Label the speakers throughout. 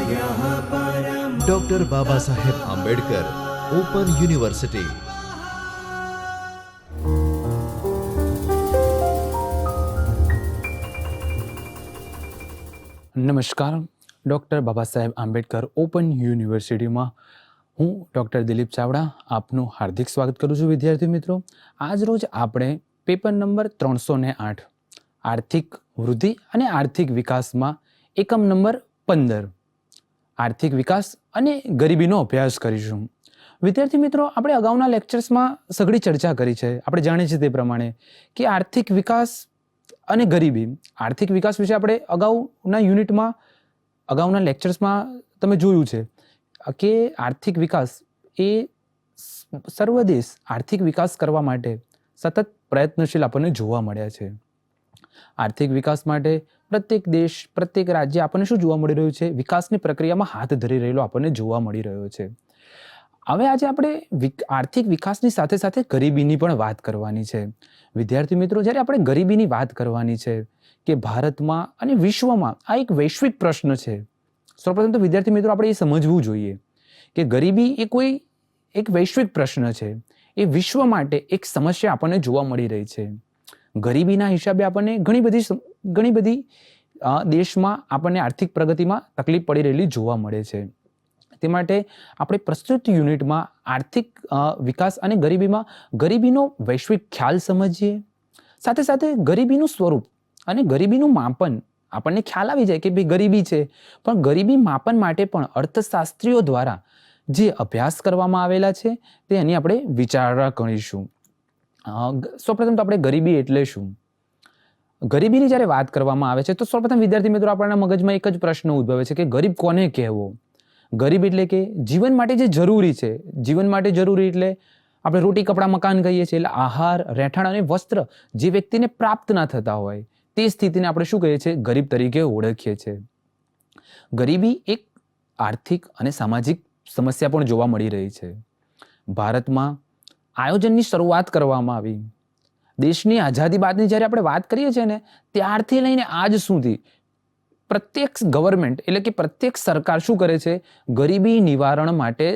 Speaker 1: Doctor Baba Saheb Ambedkar open university.
Speaker 2: નમસ્કાર. Doctor Baba Saheb Ambedkar open યુનિવર્સિટીમાં હું ડૉક્ટર દિલીપ ચાવડા આપનું હાર્દિક સ્વાગત કરું છું. વિદ્યાર્થી મિત્રો, આજ રોજ આપણે પેપર નંબર 308 આર્થિક વૃદ્ધિ અને આર્થિક વિકાસમાં એકમ નંબર 15 આર્થિક વિકાસ અને ગરીબીનો અભ્યાસ કરીશું. વિદ્યાર્થી મિત્રો, આપણે અગાઉના લેક્ચર્સમાં સઘળી ચર્ચા કરી છે. આપણે જાણીએ છીએ તે પ્રમાણે કે આર્થિક વિકાસ અને ગરીબી, આર્થિક વિકાસ વિશે આપણે અગાઉના યુનિટમાં, અગાઉના લેક્ચર્સમાં તમે જોયું છે કે આર્થિક વિકાસ એ સર્વદેશ આર્થિક વિકાસ કરવા માટે સતત પ્રયત્નશીલ આપણને જોવા મળ્યા છે. આર્થિક વિકાસ માટે પ્રત્યેક દેશ, પ્રત્યેક રાજ્ય આપણને શું જોવા મળી રહ્યું છે? વિકાસની પ્રક્રિયામાં હાથ ધરી રહેલો આપણને જોવા મળી રહ્યો છે. હવે આજે આપણે આર્થિક વિકાસની સાથે સાથે ગરીબીની પણ વાત કરવાની છે. વિદ્યાર્થી મિત્રો, જ્યારે આપણે ગરીબીની વાત કરવાની છે કે ભારતમાં અને વિશ્વમાં આ એક વૈશ્વિક પ્રશ્ન છે. સૌપ્રથમ તો વિદ્યાર્થી મિત્રો આપણે એ સમજવું જોઈએ કે ગરીબી એ કોઈ એક વૈશ્વિક પ્રશ્ન છે. એ વિશ્વ માટે એક સમસ્યા આપણને જોવા મળી રહી છે. ગરીબીના હિસાબે આપણને ઘણી બધી દેશમાં આપણને આર્થિક પ્રગતિમાં તકલીફ પડી રહેલી જોવા મળે છે. તે માટે આપણે પ્રસ્તુત યુનિટમાં આર્થિક વિકાસ અને ગરીબીનો વૈશ્વિક ખ્યાલ સમજીએ. સાથે સાથે ગરીબીનું સ્વરૂપ અને ગરીબીનું માપન આપણને ખ્યાલ આવી જાય કે ભાઈ ગરીબી છે, પણ ગરીબી માપન માટે પણ અર્થશાસ્ત્રીઓ દ્વારા જે અભ્યાસ કરવામાં આવેલા છે તેની આપણે વિચારણા કરીશું. સૌપ્રથમ તો આપણે ગરીબી એટલે શું? ગરીબીની જ્યારે વાત કરવામાં આવે છે તો સૌપ્રથમ વિદ્યાર્થી મિત્રો આપણા મગજમાં એક જ પ્રશ્ન ઉદ્ભવે છે કે ગરીબ કોને કહેવો? ગરીબ એટલે કે જીવન માટે જે જરૂરી છે. જીવન માટે જરૂરી એટલે આપણે રોટી, કપડાં, મકાન કહીએ છીએ. એટલે આહાર, રહેઠાણ અને વસ્ત્ર જે વ્યક્તિને પ્રાપ્ત ના થતા હોય તે સ્થિતિને આપણે શું કહીએ છીએ? ગરીબ તરીકે ઓળખીએ છીએ. ગરીબી એક આર્થિક અને સામાજિક સમસ્યા પણ જોવા મળી રહી છે. ભારતમાં આયોજનની શરૂઆત કરવામાં આવી. દેશની આઝાદી બાદની જ્યારે આપણે વાત કરીએ છીએ ને, ત્યારથી લઈને આજ સુધી પ્રત્યેક ગવર્મેન્ટ એટલે કે પ્રત્યેક સરકાર શું કરે છે? ગરીબી નિવારણ માટે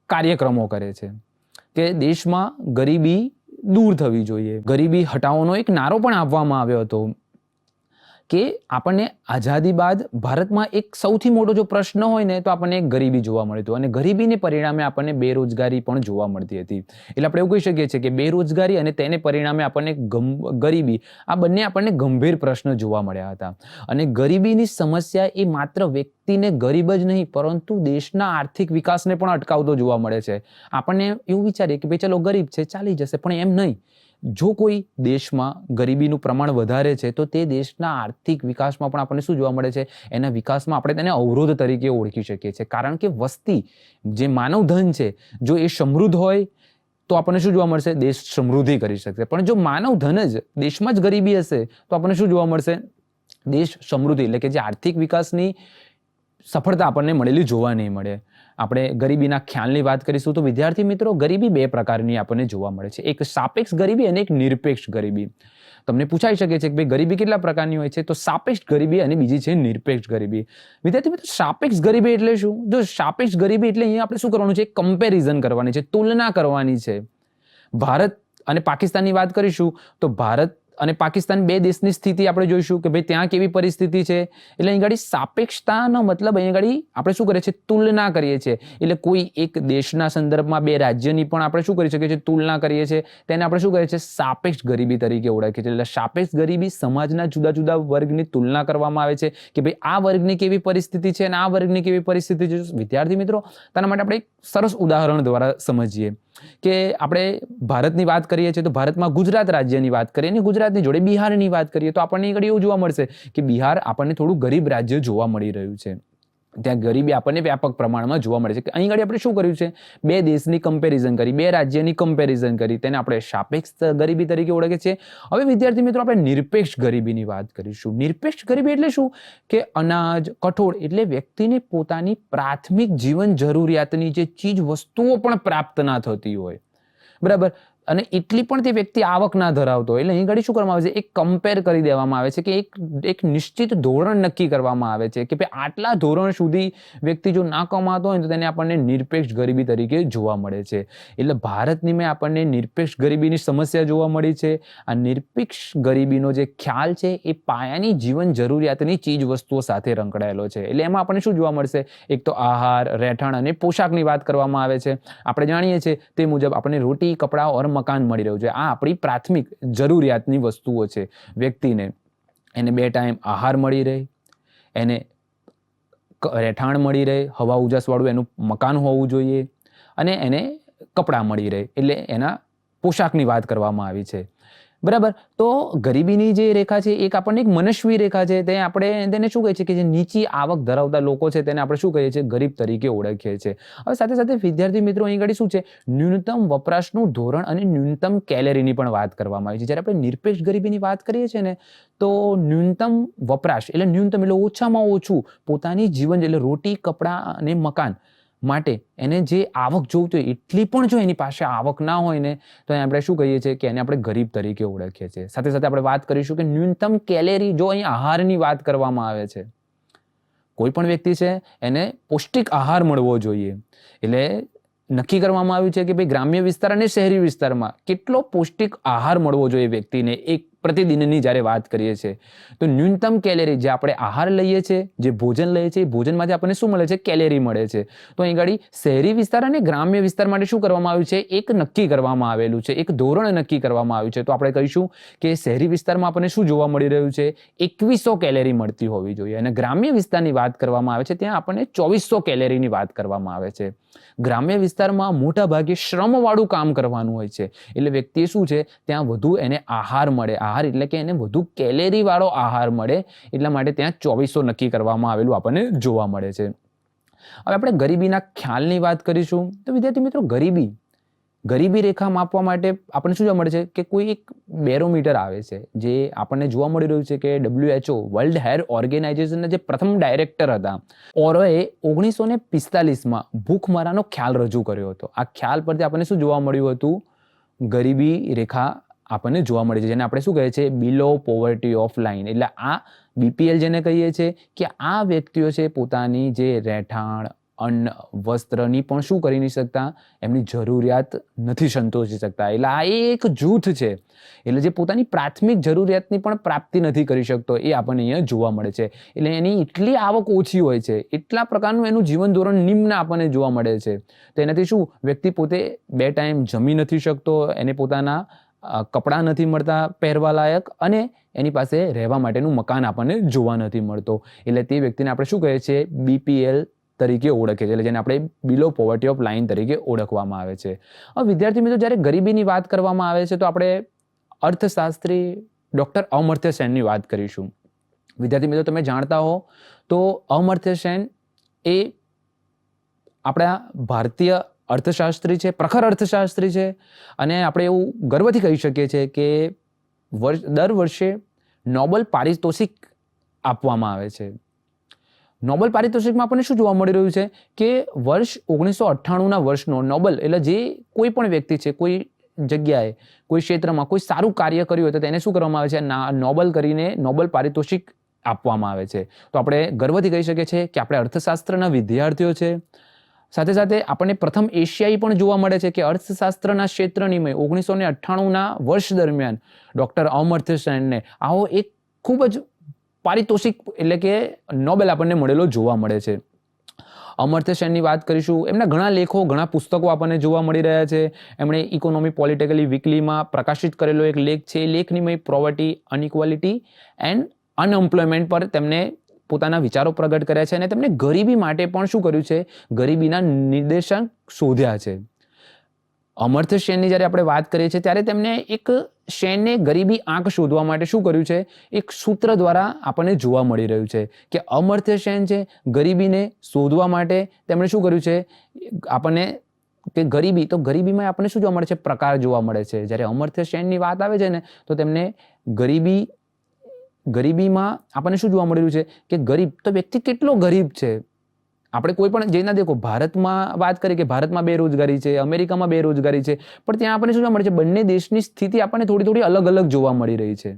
Speaker 2: કાર્યક્રમો કરે છે કે દેશમાં ગરીબી દૂર થવી જોઈએ. ગરીબી હટાવવાનો એક નારો પણ આપવામાં આવ્યો હતો કે આપણને આઝાદી બાદ ભારતમાં એક સૌથી મોટો જો પ્રશ્ન હોય ને તો આપણને ગરીબી જોવા મળતું, અને ગરીબીને પરિણામે આપણને બેરોજગારી પણ જોવા મળતી હતી. એટલે આપણે એવું કહી શકીએ છીએ કે બેરોજગારી અને તેને પરિણામે આપણને ગરીબી, આ બંને આપણને ગંભીર પ્રશ્ન જોવા મળ્યા હતા. અને ગરીબીની સમસ્યા એ માત્ર વ્યક્તિને ગરીબ જ નહીં પરંતુ દેશના આર્થિક વિકાસને પણ અટકાવતો જોવા મળે છે. આપણને એવું વિચારીએ કે ભાઈ ચલો ગરીબ છે, ચાલી જશે, પણ એમ નહીં. જો કોઈ દેશમાં ગરીબીનું પ્રમાણ વધારે છે તો તે દેશના આર્થિક વિકાસમાં પણ આપણને શું જોવા મળે છે? એના વિકાસમાં આપણે તેને અવરોધ તરીકે ઓળખી શકીએ છીએ. કારણ કે વસ્તી, જે માનવ ધન છે, જો એ સમૃદ્ધ હોય તો આપણને શું જોવા મળશે? દેશ સમૃદ્ધિ કરી શકશે. પણ જો માનવ ધન જ દેશમાં જ ગરીબી હશે તો આપણને શું જોવા મળશે? દેશ સમૃદ્ધિ એટલે કે જે આર્થિક વિકાસની સફળતા આપણને મળેલી જોવા નહીં મળે. આપણે ગરીબીના ખ્યાલની વાત કરીશું તો વિદ્યાર્થી મિત્રો, ગરીબી બે પ્રકારની આપણને જોવા મળે છે. એક સાપેક્ષ ગરીબી અને એક નિરપેક્ષ ગરીબી. તમને પૂછાઈ શકે છે કે ભાઈ ગરીબી કેટલા પ્રકારની હોય છે? તો સાપેક્ષ ગરીબી અને બીજી છે નિરપેક્ષ ગરીબી. વિદ્યાર્થી મિત્રો, સાપેક્ષ ગરીબી એટલે શું? જો સાપેક્ષ ગરીબી એટલે અહીંયા આપણે શું કરવાનું છે? કમ્પેરિઝન કરવાની છે, તુલના કરવાની છે. ભારત અને પાકિસ્તાનની વાત કરીશું તો ભારત અને પાકિસ્તાન બે દેશની સ્થિતિ આપણે જોઈશું કે ભાઈ ત્યાં કેવી પરિસ્થિતિ છે. એટલે અહીં ગાડી સાપેક્ષતાનો મતલબ અહીં ગાડી આપણે શું કરીએ છીએ? તુલના કરીએ છીએ. એટલે કોઈ એક દેશના સંદર્ભમાં બે રાજ્યની પણ આપણે શું કરી શકીએ છીએ? તુલના કરીએ છીએ. તેને આપણે શું કરીએ છીએ? સાપેક્ષ ગરીબી તરીકે ઓળખીએ છીએ. એટલે સાપેક્ષ ગરીબી સમાજના જુદા જુદા વર્ગની તુલના કરવામાં આવે છે કે ભાઈ આ વર્ગની કેવી પરિસ્થિતિ છે અને આ વર્ગની કેવી પરિસ્થિતિ છે. વિદ્યાર્થી મિત્રો, તેના માટે આપણે એક સરસ ઉદાહરણ દ્વારા સમજીએ કે આપણે ભારતની વાત કરીએ છીએ તો ભારતમાં ગુજરાત રાજ્યની વાત કરીએ અને ગુજરાતની જોડે બિહારની વાત કરીએ તો આપણને આગળ એવું જોવા મળશે કે બિહાર આપણને થોડું ગરીબ રાજ્ય જોવા મળી રહ્યું છે. ત્યાં ગરીબી આપણને વ્યાપક પ્રમાણમાં જોવા મળે છે કે અહીં આગળ આપણે શું કર્યું છે? બે દેશની કમ્પેરિઝન કરી, બે રાજ્યની કમ્પેરિઝન કરી, તેને આપણે સાપેક્ષ ગરીબી તરીકે ઓળખીએ છીએ. હવે વિદ્યાર્થી મિત્રો, આપણે નિરપેક્ષ ગરીબીની વાત કરીશું. નિરપેક્ષ ગરીબી એટલે શું? કે અનાજ, કઠોળ એટલે વ્યક્તિને પોતાની પ્રાથમિક જીવન જરૂરિયાતની જે ચીજ વસ્તુઓ પણ પ્રાપ્ત ના થતી હોય, બરાબર. અને એટલી પણ તે વ્યક્તિ આવક ના ધરાવતો હોય. એટલે અહીં ઘડી શું કરવામાં આવે છે, એક કમ્પેર કરી દેવામાં આવે છે કે એક નિશ્ચિત ધોરણ નક્કી કરવામાં આવે છે કે ભાઈ આટલા ધોરણ સુધી વ્યક્તિ જો ના કમાતો હોય તો તેને આપણને નિરપેક્ષ ગરીબી તરીકે જોવા મળે છે. એટલે ભારતની મેં આપણને નિરપેક્ષ ગરીબીની સમસ્યા જોવા મળી છે. આ નિરપેક્ષ ગરીબીનો જે ખ્યાલ છે એ પાયાની જીવન જરૂરિયાતની ચીજ વસ્તુઓ સાથે રંકડાયેલો છે. એટલે એમાં આપણને શું જોવા મળશે, એક તો આહાર, રહેઠાણ અને પોશાકની વાત કરવામાં આવે છે. આપણે જાણીએ છીએ તે મુજબ આપણને રોટી, કપડાં ઓર મકાન મળી રહ્યું છે. આ આપણી પ્રાથમિક જરૂરિયાતની વસ્તુઓ છે. વ્યક્તિને એને 2 ટાઈમ આહાર મળી રહે, એને રહેઠાણ મળી રહે, હવા ઉજાસવાળું એનું મકાન હોવું જોઈએ, અને એને કપડાં મળી રહે. એટલે એના પોશાકની વાત કરવામાં આવી છે. બરાબર. તો ગરીબીની જે રેખા છે એક આપણને એક મનસ્વી રેખા છે. તે આપણે તેને શું કહે છે કે જે નીચી આવક ધરાવતા લોકો છે તેને આપણે શું કહીએ છીએ, ગરીબ તરીકે ઓળખીએ છીએ. હવે સાથે સાથે વિદ્યાર્થી મિત્રો અહીં આગળ શું છે, ન્યૂનતમ વપરાશનું ધોરણ અને ન્યૂનતમ કેલેરીની પણ વાત કરવામાં આવી છે. જ્યારે આપણે નિરપેક્ષ ગરીબીની વાત કરીએ છીએ ને તો ન્યૂનતમ વપરાશ એટલે ન્યૂનતમ એટલે ઓછામાં ઓછું પોતાની જીવન એટલે રોટી, કપડાં અને મકાન માટે એને જે આવક જોઈતી હોય એટલી પણ જો એની પાસે આવક ના હોય ને તો આપણે શું કહીએ છીએ કે એને આપણે ગરીબ તરીકે ઓળખીએ છીએ. સાથે સાથે આપણે વાત કરીશું કે ન્યૂનતમ કેલેરી, જો અહીં આહારની વાત કરવામાં આવે છે, કોઈ પણ વ્યક્તિ છે એને પૌષ્ટિક આહાર મળવો જોઈએ. એટલે નક્કી કરવામાં આવ્યું છે કે ભાઈ ગ્રામ્ય વિસ્તાર અને શહેરી વિસ્તારમાં કેટલો પૌષ્ટિક આહાર મળવો જોઈએ વ્યક્તિને એક પ્રતિદિનની જ્યારે વાત કરીએ છીએ. તો ન્યૂનતમ કેલેરી, જે આપણે આહાર લઈએ છીએ, જે ભોજન લઈએ છીએ, ભોજનમાંથી આપણને શું મળે છે, કેલેરી મળે છે. તો અહીં આગળ શહેરી વિસ્તાર અને ગ્રામ્ય વિસ્તાર માટે શું કરવામાં આવ્યું છે, એક નક્કી કરવામાં આવેલું છે, એક ધોરણ નક્કી કરવામાં આવ્યું છે. તો આપણે કહીશું કે શહેરી વિસ્તારમાં આપણને શું જોવા મળી રહ્યું છે, 2100 કેલેરી મળતી હોવી જોઈએ, અને ગ્રામ્ય વિસ્તારની વાત કરવામાં આવે છે ત્યાં આપણને 2400 કેલેરીની વાત કરવામાં આવે છે. ગ્રામ્ય વિસ્તારમાં મોટા ભાગે શ્રમવાળું કામ કરવાનું હોય છે. એટલે વ્યક્તિએ શું છે ત્યાં વધુ એને આહાર મળે, આહાર એટલે કે એને વધુ કેલેરી વાળો આહાર મળે, એટલા માટે ત્યાં 2400 નક્કી કરવામાં આવેલું આપણને જોવા મળે છે. હવે આપણે ગરીબીના ખ્યાલની વાત કરીશું. તો વિદ્યાર્થી મિત્રો, ગરીબી રેખા માપવા માટે આપણને શું જોવા મળે છે કે કોઈ એક બેરોમીટર આવે છે, જે આપણને જોવા મળી રહ્યું છે કે WHO વર્લ્ડ હેલ્થ ઓર્ગેનાઇઝેશનના જે પ્રથમ ડાયરેક્ટર હતા, ઓરોએ 1945માં ભૂખમરાનો ખ્યાલ રજૂ કર્યો હતો. આ ખ્યાલ પરથી આપણને શું જોવા મળ્યું હતું, ગરીબી રેખા આપણને જોવા મળી છે, જેને આપણે શું કહીએ છીએ, બિલો પોવર્ટી ઓફ લાઇન. એટલે આ BPL જેને કહીએ છીએ કે આ વ્યક્તિઓ છે પોતાની જે રહેઠાણ, અન્ન, વસ્ત્રની પણ શું કરી નહીં શકતા, એમની જરૂરિયાત નથી સંતોષી શકતા. એટલે આ એક જૂથ છે, એટલે જે પોતાની પ્રાથમિક જરૂરિયાતની પણ પ્રાપ્તિ નથી કરી શકતો, એ આપણને અહીંયા જોવા મળે છે. એટલે એની એટલી આવક ઓછી હોય છે, એટલા પ્રકારનું એનું જીવન ધોરણ નિમ્ન આપણને જોવા મળે છે. તો એનાથી શું, વ્યક્તિ પોતે 2 ટાઈમ જમી નથી શકતો, એને પોતાના કપડાં નથી મળતા પહેરવા લાયક, અને એની પાસે રહેવા માટેનું મકાન આપણને જોવા નથી મળતો. એટલે તે વ્યક્તિને આપણે શું કહીએ છીએ, BPL તરીકે ઓળખે છે, એટલે જેને આપણે બિલો પોવર્ટી ઓફ લાઇન તરીકે ઓળખવામાં આવે છે. હવે વિદ્યાર્થી મિત્રો, જ્યારે ગરીબીની વાત કરવામાં આવે છે તો આપણે અર્થશાસ્ત્રી ડૉક્ટર અમર્ત્ય સેનની વાત કરીશું. વિદ્યાર્થી મિત્રો, તમે જાણતા હો તો અમર્ત્ય સેન એ આપણા ભારતીય અર્થશાસ્ત્રી છે, પ્રખર અર્થશાસ્ત્રી છે, અને આપણે એવું ગર્વથી કહી શકીએ છીએ કે દર વર્ષે નોબેલ પારિતોષિક આપવામાં આવે છે. નોબેલ પારિતોષિકમાં આપણને શું જોવા મળી રહ્યું છે કે વર્ષ 1998ના વર્ષનો નોબેલ, એટલે જે કોઈ પણ વ્યક્તિ છે કોઈ જગ્યાએ, કોઈ ક્ષેત્રમાં કોઈ સારું કાર્ય કર્યું હોય તો તેને શું કરવામાં આવે છે, નોબેલ કરીને નોબેલ પારિતોષિક આપવામાં આવે છે. તો આપણે ગર્વથી કહી શકીએ છીએ કે આપણે અર્થશાસ્ત્રના વિદ્યાર્થીઓ છે. સાથે સાથે આપણને પ્રથમ એશિયાઈ પણ જોવા મળે છે કે અર્થશાસ્ત્રના ક્ષેત્રની મેં 1998ના વર્ષ દરમિયાન ડૉક્ટર અમર્ત્ય સેનને આવો એક ખૂબ જ પારિતોષિક એટલે કે નોબેલ આપણને મળેલો જોવા મળે છે. અમર્ત્ય સેનની વાત કરીશું. એમના ઘણા લેખો, ઘણા પુસ્તકો આપણને જોવા મળી રહ્યા છે. એમણે ઇકોનોમી પોલિટિકલી વીકલીમાં પ્રકાશિત કરેલો એક લેખ છે. લેખની મેં પોવર્ટી, અનઇક્વાલિટી એન્ડ અનએમ્પ્લોયમેન્ટ પર તેમને પોતાના વિચારો પ્રગટ કર્યા છે, અને તેમણે ગરીબી માટે પણ શું કર્યું છે, ગરીબીના નિર્દેશક શોધ્યા છે. અમર્ત્ય સેનની જ્યારે આપણે વાત કરીએ છીએ ત્યારે તેમણે એક સેનને ગરીબી આંક શોધવા માટે શું કર્યું છે, એક સૂત્ર દ્વારા આપણને જોવા મળી રહ્યું છે કે અમર્ત્ય સેન છે ગરીબીને શોધવા માટે તેમણે શું કર્યું છે, આપણને કે ગરીબી, તો ગરીબીમાં આપણને શું જોવા મળે છે, પ્રકાર જોવા મળે છે. જ્યારે અમર્ત્ય સેનની વાત આવે છે ને તો તેમને ગરીબીમાં આપણને શું જોવા મળી રહ્યું છે કે ગરીબ, તો વ્યક્તિ કેટલો ગરીબ છે, આપણે કોઈ પણ જેના દેખો ભારતમાં વાત કરીએ કે ભારતમાં બેરોજગારી છે, અમેરિકામાં બેરોજગારી છે, પણ ત્યાં આપણને શું જોવા મળે છે, બંને દેશની સ્થિતિ આપણને થોડી અલગ અલગ જોવા મળી રહી છે.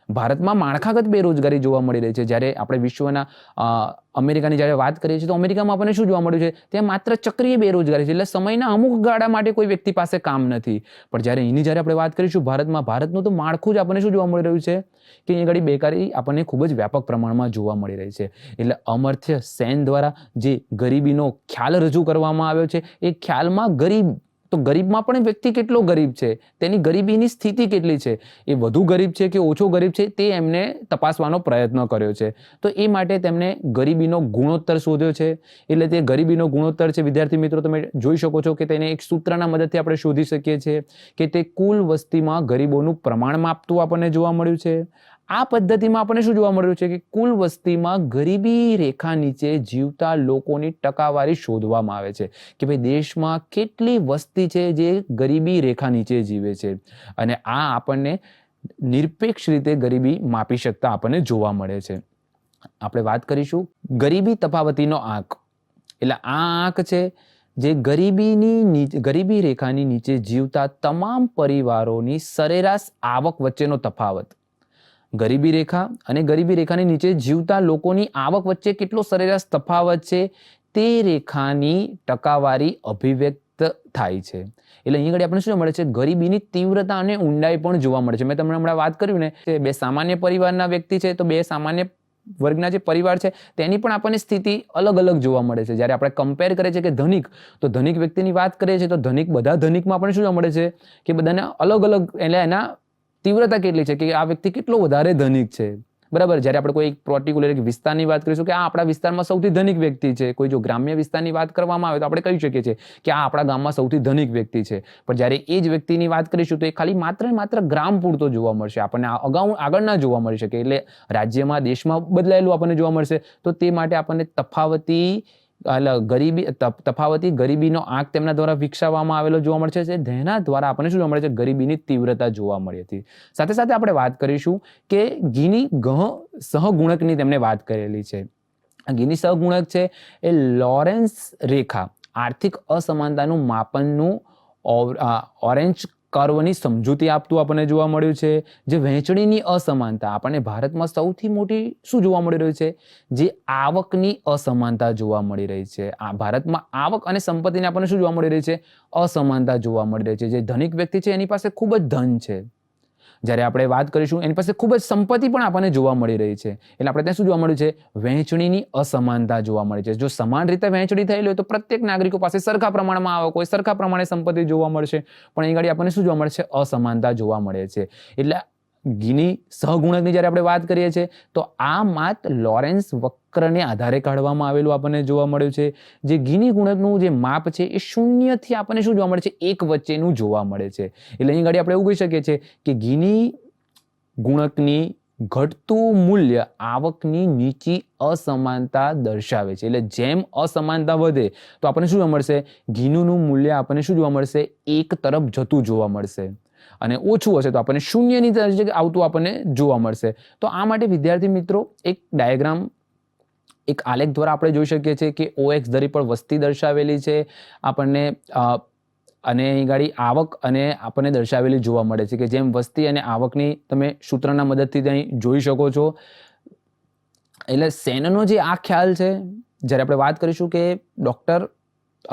Speaker 2: ભારતમાં માળખાગત બેરોજગારી જોવા મળી રહી છે, જ્યારે આપણે વિશ્વના અમેરિકાની જ્યારે વાત કરીએ છીએ તો અમેરિકામાં આપણને શું જોવા મળ્યું છે, ત્યાં માત્ર ચક્રીય બેરોજગારી છે, એટલે સમયના અમુક ગાળા માટે કોઈ વ્યક્તિ પાસે કામ નથી. પણ જ્યારે એની જ્યારે આપણે વાત કરીશું ભારતનું તો માળખું જ આપણને શું જોવા મળી રહ્યું છે કે અહીં આગળ બેકારી આપણને ખૂબ જ વ્યાપક પ્રમાણમાં જોવા મળી રહી છે. એટલે અમર્ત્ય સેન દ્વારા જે ગરીબીનો ખ્યાલ રજૂ કરવામાં આવ્યો છે, એ ખ્યાલમાં તો ગરીબમાં પણ વ્યક્તિ કેટલો ગરીબ છે, તેની ગરીબીની સ્થિતિ કેટલી છે, એ વધુ ગરીબ છે કે ઓછો ગરીબ છે, તે એમને તપાસવાનો પ્રયત્ન કર્યો છે. તો એ માટે તેમણે ગરીબીનો ગુણોત્તર શોધ્યો છે. એટલે તે ગરીબીનો ગુણોત્તર છે વિદ્યાર્થી મિત્રો, તમે જોઈ શકો છો કે તેને એક સૂત્રના મદદથી આપણે શોધી શકીએ છીએ કે તે કુલ વસ્તીમાં ગરીબોનું પ્રમાણ માપતું આપણને જોવા મળ્યું છે. આ પદ્ધતિમાં આપણને શું જોવા મળ્યું છે કે કુલ વસ્તીમાં ગરીબી રેખા નીચે જીવતા લોકોની ટકાવારી શોધવામાં આવે છે કે ભાઈ દેશમાં કેટલી વસ્તી છે જે ગરીબી રેખા નીચે જીવે છે, અને આ આપણને નિરપેક્ષ રીતે ગરીબી માપી શકતા આપણને જોવા મળે છે. આપણે વાત કરીશું ગરીબી તફાવતીનો આંક. એટલે આ આંક છે જે ગરીબી રેખાની નીચે જીવતા તમામ પરિવારોની સરેરાશ આવક વચ્ચેનો તફાવત. ગરીબી રેખા અને ગરીબી રેખાની નીચે જીવતા લોકોની આવક વચ્ચે કેટલો સરેરાશ તફાવત છે તે રેખાની ટકાવારી અભિવ્યક્ત થાય છે. એટલે અહીં આગળ આપણે શું મળે છે, ગરીબીની તીવ્રતા અને ઊંડાઈ પણ જોવા મળે છે. મેં તમને હમણાં વાત કર્યું ને કે બે સામાન્ય પરિવારના વ્યક્તિ છે, તો બે સામાન્ય વર્ગના જે પરિવાર છે તેની પણ આપણને સ્થિતિ અલગ અલગ જોવા મળે છે. જ્યારે આપણે કમ્પેર કરીએ છીએ કે ધનિક, તો ધનિક વ્યક્તિની વાત કરીએ છીએ તો બધા ધનિકમાં પણ શું જોવા મળે છે કે બધાને અલગ અલગ એટલે એના તીવ્રતા કેટલી છે કે આ વ્યક્તિ કેટલો વધારે ધનિક છે, બરાબર. જ્યારે આપણે કોઈ પર્ટિક્યુલર એક વિસ્તારની વાત કરીશું કે આ આપણા વિસ્તારમાં સૌથી ધનિક વ્યક્તિ છે, કોઈ જો ગ્રામ્ય વિસ્તારની વાત કરવામાં આવે તો આપણે કહી શકીએ છીએ કે આ આપણા ગામમાં સૌથી ધનિક વ્યક્તિ છે. પણ જ્યારે એ જ વ્યક્તિની વાત કરીશું તો એ ખાલી માત્ર ગ્રામ પૂરતો જોવા મળશે, આપણને આગળ ના જોવા મળી શકે. એટલે રાજ્યમાં દેશમાં બદલાયેલું આપણને જોવા મળશે. તો તે માટે આપણને તફાવતી ગરીબીનો આંક તેમના દ્વારા વિકસાવવામાં આવેલો જોવા મળે છે. જેના દ્વારા આપણને શું જોવા મળે છે, ગરીબીની તીવ્રતા જોવા મળી હતી. સાથે સાથે આપણે વાત કરીશું કે ગીની સહગુણકની તેમણે વાત કરેલી છે. ગીની સહગુણક છે એ લોરેન્સ રેખા આર્થિક અસમાનતાનું માપનનું ઓરેન્જ કર્વની સમજૂતી આપતું આપણને જોવા મળ્યું છે. જે વહેંચણીની અસમાનતા આપણને ભારતમાં સૌથી મોટી શું જોવા મળી રહ્યું છે, જે આવકની અસમાનતા જોવા મળી રહી છે. આ ભારતમાં આવક અને સંપત્તિને આપણને શું જોવા મળી રહી છે, અસમાનતા જોવા મળી રહી છે. જે ધનિક વ્યક્તિ છે એની પાસે ખૂબ જ ધન છે, જ્યારે આપણે વાત કરીશું એની પાસે ખૂબ જ સંપત્તિ પણ આપણને જોવા મળી રહી છે. એટલે આપણે ત્યાં શું જોવા મળ્યું છે, વહેંચણીની અસમાનતા જોવા મળી છે. જો સમાન રીતે વહેંચણી થયેલી હોય તો પ્રત્યેક નાગરિકો પાસે સરખા પ્રમાણમાં આવક હોય, સરખા પ્રમાણે સંપત્તિ જોવા મળશે. પણ અહીં આગળ આપણને શું જોવા મળે છે, અસમાનતા જોવા મળે છે. એટલે ગીની સહગુણકની જ્યારે આપણે વાત કરીએ છીએ તો આ માત લોરેન્સ વક્રને આધારે કાઢવામાં આવેલું આપણને જોવા મળ્યું છે. જે ગીની ગુણકનું જે માપ છે એ 0 થી આપણને શું જોવા મળે છે, 1 વચ્ચેનું જોવા મળે છે. એટલે અહીં આગળ આપણે એવું કહી શકીએ છીએ કે ગીની ગુણકની ઘટતું મૂલ્ય આવકની નીચી અસમાનતા દર્શાવે છે. એટલે જેમ અસમાનતા વધે તો આપણને શું જોવા મળશે, ગીનું મૂલ્ય આપણને શું જોવા મળશે, 1 તરફ જતું જોવા મળશે, અને ઓછું હશે તો આપણને 0ની તરફ આવતું આપણને જોવા મળશે. તો આ માટે વિદ્યાર્થી મિત્રો એક ડાયાગ્રામ, એક આલેખ દ્વારા આપણે જોઈ શકીએ છીએ કે OX ધરી પર વસ્તી દર્શાવેલી છે આપણને, અને અહીં ગાડી આવક અને આપણને દર્શાવેલી જોવા મળે છે કે જેમ વસ્તી અને આવકની તમે સૂત્રના મદદથી અહીં જોઈ શકો છો. એટલે સેનનો જે આ ખ્યાલ છે, જ્યારે આપણે વાત કરીશું કે ડૉક્ટર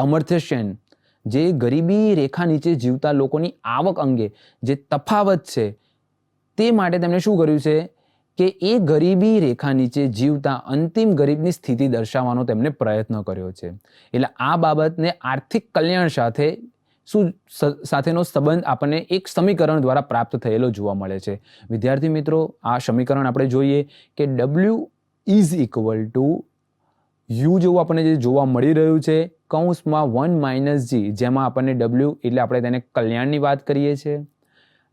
Speaker 2: અમર્ત્ય સેન જે ગરીબી રેખા નીચે જીવતા લોકોની આવક અંગે જે તફાવત છે તે માટે તેમણે શું કર્યું છે કે એ ગરીબી રેખા નીચે જીવતા અંતિમ ગરીબની સ્થિતિ દર્શાવવાનો તેમણે પ્રયત્ન કર્યો છે. એટલે આ બાબતને આર્થિક કલ્યાણ સાથેનો સંબંધ આપણને એક સમીકરણ દ્વારા પ્રાપ્ત થયેલો જોવા મળે છે. વિદ્યાર્થી મિત્રો, આ સમીકરણ આપણે જોઈએ કે W = U જેવું આપણને જે જોવા મળી રહ્યું છે, કૌંસમાં 1 - G, જેમાં આપણને W એટલે આપણે તેને કલ્યાણની વાત કરીએ છીએ,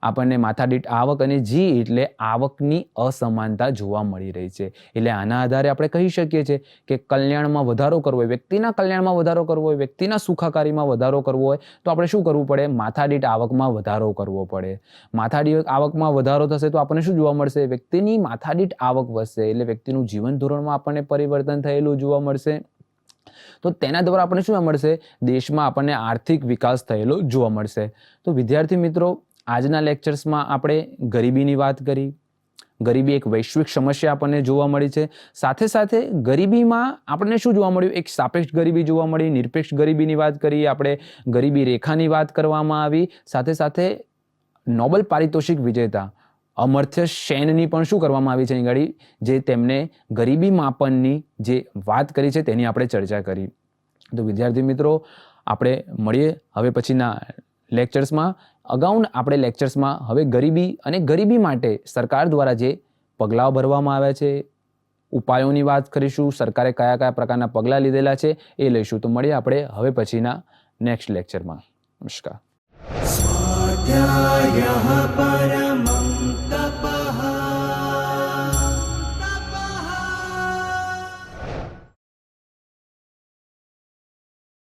Speaker 2: આપણને માથાદીઠ આવક, અને G એટલે આવકની અસમાનતા જોવા મળી રહી છે. એટલે આના આધારે આપણે કહી શકીએ છીએ કે કલ્યાણમાં વધારો કરવો હોય, વ્યક્તિના કલ્યાણમાં વધારો કરવો હોય, વ્યક્તિના સુખાકારીમાં વધારો કરવો હોય તો આપણે શું કરવું પડે, માથાદીઠ આવકમાં વધારો કરવો પડે. માથાદીઠ આવકમાં વધારો થશે તો આપણને શું જોવા મળશે, વ્યક્તિની માથાદીઠ આવક વધશે, એટલે વ્યક્તિનું જીવન ધોરણમાં આપણને પરિવર્તન થયેલું જોવા મળશે. તો તેના દ્વારા આપણને શું મળશે? દેશમાં આપણને આર્થિક વિકાસ થયેલો જોવા મળશે. તો વિદ્યાર્થી મિત્રો, આજના લેક્ચર્સમાં આપણે ગરીબીની વાત કરી. ગરીબી એક વૈશ્વિક સમસ્યા આપણને જોવા મળી છે. સાથે સાથે ગરીબીમાં આપણને શું જોવા મળ્યું? એક સાપેક્ષ ગરીબી જોવા મળી, નિરપેક્ષ ગરીબીની વાત કરી, આપણે ગરીબી રેખાની વાત કરવામાં આવી. સાથે સાથે નોબેલ પારિતોષિક વિજેતા અમર્ત્ય સેનની પણ શું કરવામાં આવી છે અહીં આગળ? જે તેમને ગરીબી માપનની જે વાત કરી છે તેની આપણે ચર્ચા કરી. તો વિદ્યાર્થી મિત્રો, આપણે મળીએ હવે પછીના લેક્ચર્સમાં. અગાઉના આપણે લેક્ચર્સમાં હવે ગરીબી અને ગરીબી માટે સરકાર દ્વારા જે પગલાઓ ભરવામાં આવ્યા છે, ઉપાયોની વાત કરીશું, સરકારે કયા કયા પ્રકારના પગલાં લીધેલા છે એ લઈશું. તો મળીએ આપણે હવે પછીના નેક્સ્ટ લેક્ચરમાં. નમસ્કાર.
Speaker 3: स्वाध्यायः